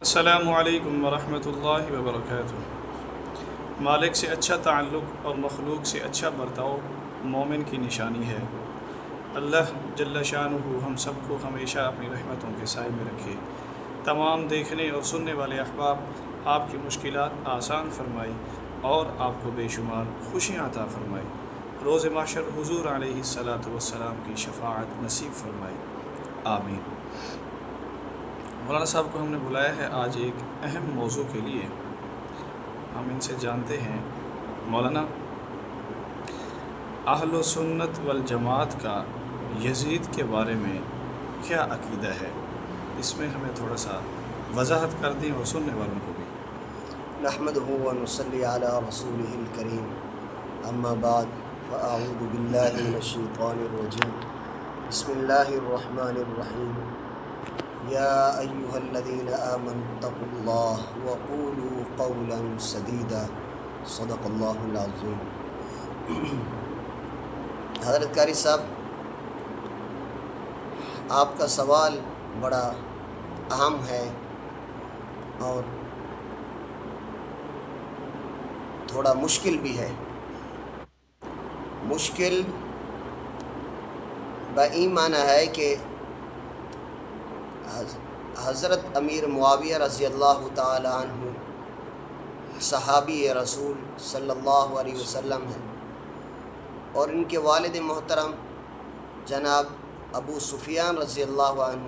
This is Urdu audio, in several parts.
السلام علیکم ورحمۃ اللہ وبرکاتہ۔ مالک سے اچھا تعلق اور مخلوق سے اچھا برتاؤ مومن کی نشانی ہے۔ اللہ جل شانہ ہم سب کو ہمیشہ اپنی رحمتوں کے سائے میں رکھے۔ تمام دیکھنے اور سننے والے احباب آپ کی مشکلات آسان فرمائے اور آپ کو بے شمار خوشیاں عطا فرمائے۔ روز محشر حضور علیہ الصلاۃ والسلام کی شفاعت نصیب فرمائے، آمین۔ مولانا صاحب کو ہم نے بلایا ہے آج ایک اہم موضوع کے لیے۔ ہم ان سے جانتے ہیں مولانا اہل سنت والجماعت کا یزید کے بارے میں کیا عقیدہ ہے، اس میں ہمیں تھوڑا سا وضاحت کر دیں اور سننے والوں کو بھی۔ نحمده ونصلي على رسوله الكريم اما بعد فاعوذ بالله من الشيطان الرجيم بسم الله الرحمن الرحيم يا ايها الذين آمنوا اتقوا الله وقولوا قولا سديدا صدق الله العظيم۔ حضرت قاری صاحب، آپ کا سوال بڑا اہم ہے اور تھوڑا مشکل بھی ہے۔ مشکل بئی معنی ہے کہ حضرت امیر معاویہ رضی اللہ تعالی عنہ صحابی رسول صلی اللہ علیہ وسلم ہیں، اور ان کے والد محترم جناب ابو سفیان رضی اللہ عنہ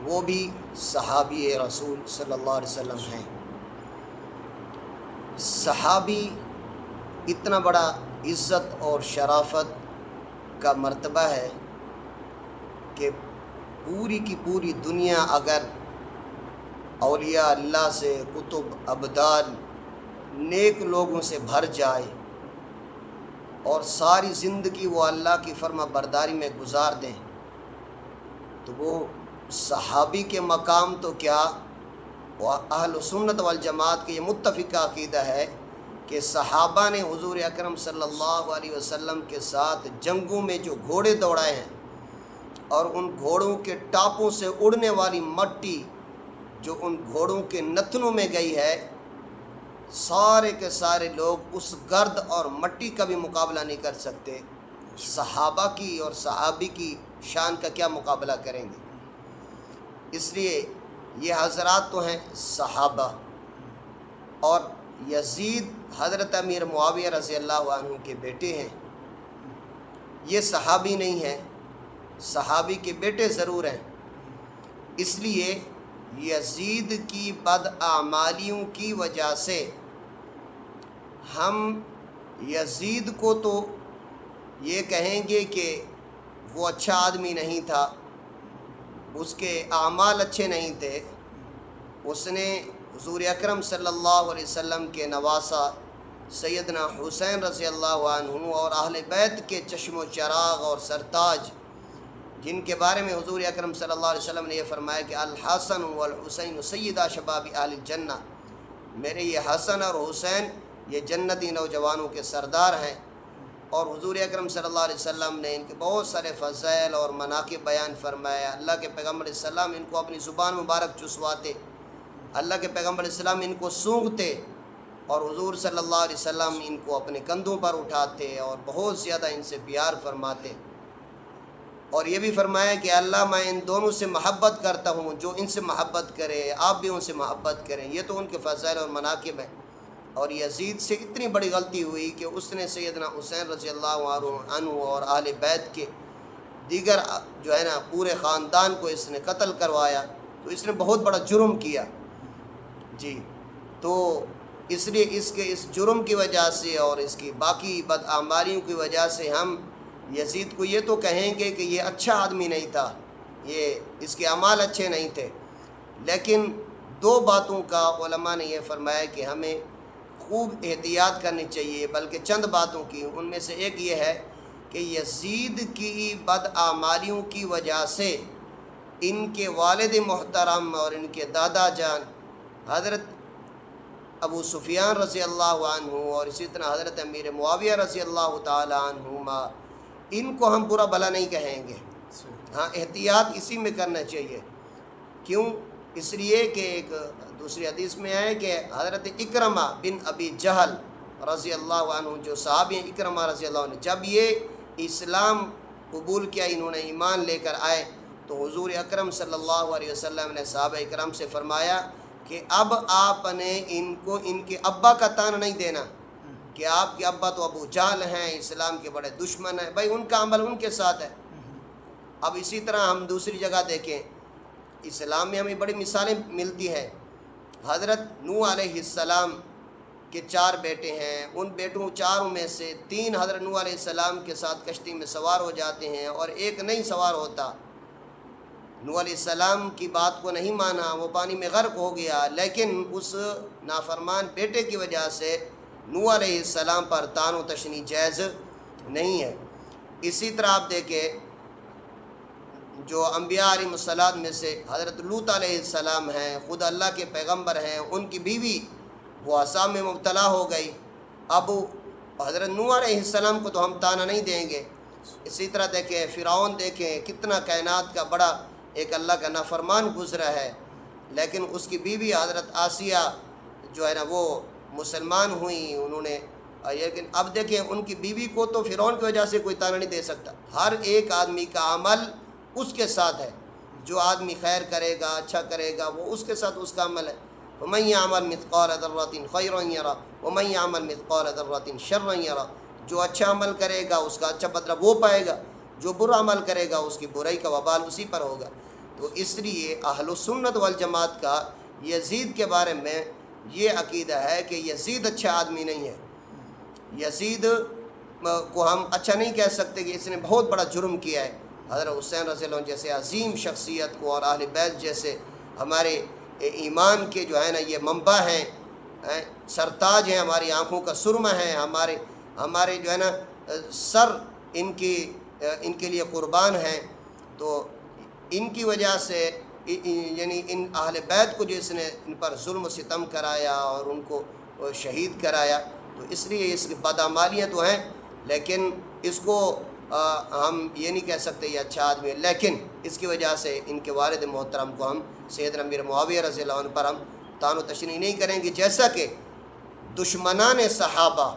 وہ بھی صحابی رسول صلی اللہ علیہ وسلم ہیں۔ صحابی اتنا بڑا عزت اور شرافت کا مرتبہ ہے کہ پوری کی پوری دنیا اگر اولیاء اللہ سے، کتب، ابدال، نیک لوگوں سے بھر جائے اور ساری زندگی وہ اللہ کی فرما برداری میں گزار دیں تو وہ صحابی کے مقام تو کیا، وہ اہل سنت والجماعت کے یہ متفقہ عقیدہ ہے کہ صحابہ نے حضور اکرم صلی اللہ علیہ وسلم کے ساتھ جنگوں میں جو گھوڑے دوڑائے ہیں اور ان گھوڑوں کے ٹاپوں سے اڑنے والی مٹی جو ان گھوڑوں کے نتنوں میں گئی ہے، سارے کے سارے لوگ اس گرد اور مٹی کا بھی مقابلہ نہیں کر سکتے۔ صحابہ کی اور صحابی کی شان کا کیا مقابلہ کریں گے؟ اس لیے یہ حضرات تو ہیں صحابہ، اور یزید حضرت امیر معاویہ رضی اللہ عنہ کے بیٹے ہیں۔ یہ صحابی نہیں ہیں، صحابی کے بیٹے ضرور ہیں۔ اس لیے یزید کی بداعمالیوں کی وجہ سے ہم یزید کو تو یہ کہیں گے کہ وہ اچھا آدمی نہیں تھا، اس کے اعمال اچھے نہیں تھے، اس نے حضور اکرم صلی اللہ علیہ وسلم کے نواسا سیدنا حسین رضی اللہ عنہ اور اہل بیت کے چشم و چراغ اور سرتاج، جن کے بارے میں حضور اکرم صلی اللہ علیہ وسلم نے یہ فرمایا کہ الحسن والحسین سیدا شباب اہل الجنہ، میرے یہ حسن اور حسین یہ جنتی نوجوانوں کے سردار ہیں۔ اور حضور اکرم صلی اللہ علیہ وسلم نے ان کے بہت سارے فضائل اور مناقب بیان فرمایا۔ اللہ کے پیغمبر علیہ السلام ان کو اپنی زبان مبارک چسواتے، اللہ کے پیغمبر علیہ السلام ان کو سونگھتے، اور حضور صلی اللہ علیہ وسلم ان کو اپنے کندھوں پر اٹھاتے اور بہت زیادہ ان سے پیار فرماتے، اور یہ بھی فرمایا کہ اللہ میں ان دونوں سے محبت کرتا ہوں، جو ان سے محبت کرے آپ بھی ان سے محبت کریں۔ یہ تو ان کے فضائل اور مناقب ہیں۔ اور یزید سے اتنی بڑی غلطی ہوئی کہ اس نے سیدنا حسین رضی اللہ عنہ اور اہل بیت کے دیگر جو ہے نا پورے خاندان کو اس نے قتل کروایا، تو اس نے بہت بڑا جرم کیا جی۔ تو اس لیے اس جرم کی وجہ سے اور اس کی باقی بدعمالیوں کی وجہ سے ہم یزید کو یہ تو کہیں گے کہ یہ اچھا آدمی نہیں تھا، یہ اس کے اعمال اچھے نہیں تھے، لیکن دو باتوں کا علماء نے یہ فرمایا کہ ہمیں خوب احتیاط کرنی چاہیے، بلکہ چند باتوں کی، ان میں سے ایک یہ ہے کہ یزید کی بدعمالیوں کی وجہ سے ان کے والد محترم اور ان کے دادا جان حضرت ابو سفیان رضی اللہ عنہ اور اسی طرح حضرت امیر معاویہ رضی اللہ تعالی عنہما، ان کو ہم برا بھلا نہیں کہیں گے، ہاں احتیاط اسی میں کرنا چاہیے۔ کیوں اس لیے کہ ایک دوسری حدیث میں ہے کہ حضرت اکرمہ بن ابی جہل رضی اللہ عنہ جو صحابی ہیں، اکرمہ رضی اللہ عنہ، جب یہ اسلام قبول کیا، انہوں نے ایمان لے کر آئے، تو حضور اکرم صلی اللہ علیہ وسلم نے صحابہ اکرام سے فرمایا کہ اب آپ نے ان کو ان کے ابا کا تانا نہیں دینا کہ آپ کے ابا تو ابو جہل ہیں، اسلام کے بڑے دشمن ہیں، بھائی ان کا عمل ان کے ساتھ ہے۔ اب اسی طرح ہم دوسری جگہ دیکھیں، اسلام میں ہمیں بڑی مثالیں ملتی ہیں۔ حضرت نوح علیہ السلام کے 4 بیٹے ہیں، ان بیٹوں 4 میں سے 3 حضرت نوح علیہ السلام کے ساتھ کشتی میں سوار ہو جاتے ہیں اور ایک نہیں سوار ہوتا۔ نوح علیہ السلام کی بات کو نہیں مانا، وہ پانی میں غرق ہو گیا، لیکن اس نافرمان بیٹے کی وجہ سے نوح علیہ السلام پر طعن و تشنیع جائز نہیں ہے۔ اسی طرح آپ دیکھیں جو انبیاء علیہ الصلوۃ میں سے حضرت لوط علیہ السلام ہیں، خود اللہ کے پیغمبر ہیں، ان کی بیوی وہ عذاب میں مبتلا ہو گئی۔ اب حضرت نوح علیہ السلام کو تو ہم طعنہ نہیں دیں گے۔ اسی طرح دیکھیں فرعون، دیکھیں کتنا کائنات کا بڑا ایک اللہ کا نافرمان گزرا ہے، لیکن اس کی بیوی حضرت آسیہ جو ہے نا وہ مسلمان ہوئیں، انہوں نے، لیکن اب دیکھیں ان کی بیوی کو تو فرعون کی وجہ سے کوئی طعنہ نہیں دے سکتا۔ ہر ایک آدمی کا عمل اس کے ساتھ ہے، جو آدمی خیر کرے گا، اچھا کرے گا، وہ اس کے ساتھ اس کا عمل ہے۔ وَمَن يَعْمَلْ مِثْقَالَ ذَرَّةٍ خَيْرًا يَرَهُ وَمَن يَعْمَلْ مِثْقَالَ ذَرَّةٍ شَرًّا يَرَهُ، جو اچھا عمل کرے گا اس کا اچھا بدلہ وہ پائے گا، جو برا عمل کرے گا اس کی برائی کا وبال اسی پر ہوگا۔ تو اس لیے اہل السنت والجماعت کا یزید کے بارے میں یہ عقیدہ ہے کہ یزید اچھا آدمی نہیں ہے۔ یزید کو ہم اچھا نہیں کہہ سکتے کہ اس نے بہت بڑا جرم کیا ہے۔ حضرت حسین رضی اللہ عنہ جیسے عظیم شخصیت کو اور اہل بیت جیسے ہمارے ایمان کے جو ہے نا یہ منبع ہیں، سرتاج ہیں، ہماری آنکھوں کا سرمہ ہیں، ہمارے جو ہے نا سر ان کے لیے قربان ہیں، تو ان کی وجہ سے یعنی ان اہل بیت کو جس نے ان پر ظلم و ستم کرایا اور ان کو شہید کرایا، تو اس لیے اس کی بدعمالیاں تو ہیں، لیکن اس کو ہم یہ نہیں کہہ سکتے یہ اچھا آدمی ہے۔ لیکن اس کی وجہ سے ان کے والد محترم کو ہم سیدنا امیر معاویہ رضی اللہ عنہ پر ہم طعن و تشنیع نہیں کریں گے، جیسا کہ دشمنان صحابہ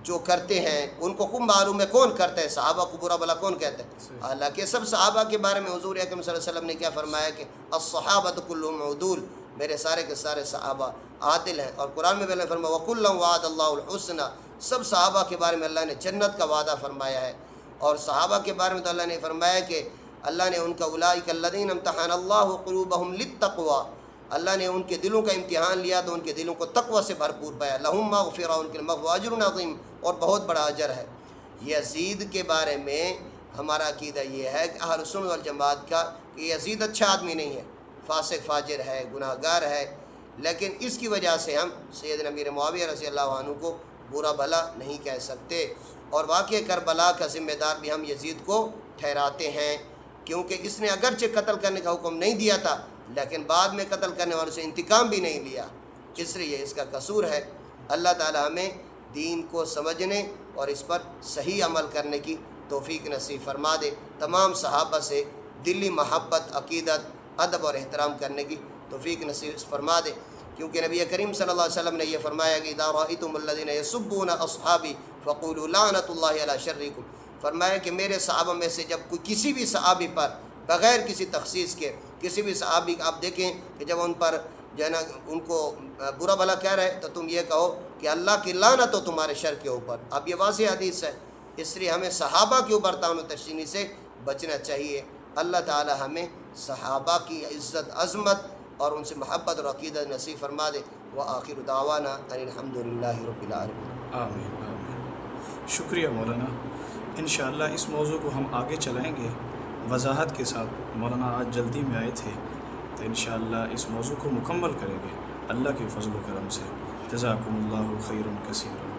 جو کرتے ہیں ان کو خوب معلوم ہے کون کرتا ہے، صحابہ کو برا بلا کون کہتا ہے۔ حالانکہ سب صحابہ کے بارے میں حضور اکرم صلی اللہ علیہ وسلم نے کیا فرمایا کہ الصحابۃ کلھم عدول، میرے سارے کے سارے صحابہ عادل ہیں، اور قرآن میں بھی اللہ نے فرمایا وَكُلًّا وَعَدَ اللَّهُ الْحُسْنَى، سب صحابہ کے بارے میں اللہ نے جنت کا وعدہ فرمایا ہے۔ اور صحابہ کے بارے میں تو اللہ نے فرمایا کہ اللہ نے ان کا اولئک الذین امتحن اللہ قلوبہم للتقوی، اللہ نے ان کے دلوں کا امتحان لیا تو ان کے دلوں کو تقوی سے بھرپور پایا، لہم مغفرہ، ان کے مغفرہ اجر عظیم، اور بہت بڑا اجر ہے۔ یزید کے بارے میں ہمارا عقیدہ یہ ہے کہ اہل سنت والجماعت کا کہ یزید اچھا آدمی نہیں ہے، فاسق فاجر ہے، گناہ گار ہے، لیکن اس کی وجہ سے ہم سیدنا امیر معاویہ رضی اللہ عنہ کو برا بھلا نہیں کہہ سکتے۔ اور واقعہ کربلا کا ذمہ دار بھی ہم یزید کو ٹھہراتے ہیں، کیونکہ اس نے اگرچہ قتل کرنے کا حکم نہیں دیا تھا لیکن بعد میں قتل کرنے والوں سے انتقام بھی نہیں لیا، اس لیے اس کا قصور ہے۔ اللہ تعالی ہمیں دین کو سمجھنے اور اس پر صحیح عمل کرنے کی توفیق نصیب فرما دے، تمام صحابہ سے دلی محبت، عقیدت، ادب اور احترام کرنے کی توفیق نصیب فرما دے، کیونکہ نبی کریم صلی اللہ علیہ وسلم نے یہ فرمایا کہ اذا رأیتم الذین یسبون اصحابی فقولوا لعنۃ اللہ علی شرکم، فرمایا کہ میرے صحابہ میں سے جب کوئی کسی بھی صحابی پر بغیر کسی تخصیص کے کسی بھی صحابی آپ دیکھیں کہ جب ان پر جو ہے نا ان کو برا بھلا کہہ رہے تو تم یہ کہو کہ اللہ کی لعنت ہو تمہارے شر کے اوپر۔ اب یہ واضح حدیث ہے، اس لیے ہمیں صحابہ کے اوپر طعن و تشنیع سے بچنا چاہیے۔ اللہ تعالی ہمیں صحابہ کی عزت، عظمت اور ان سے محبت اور عقیدت نصیب فرما دے۔ وآخر دعوانا ان الحمدللہ رب العالمین۔ آمین آمین۔ شکریہ مولانا، انشاءاللہ اس موضوع کو ہم آگے چلائیں گے وضاحت کے ساتھ۔ مولانا آج جلدی میں آئے تھے تو انشاءاللہ اس موضوع کو مکمل کریں گے اللہ کے فضل و کرم سے۔ جزاکم اللہ خیرا کثیرا۔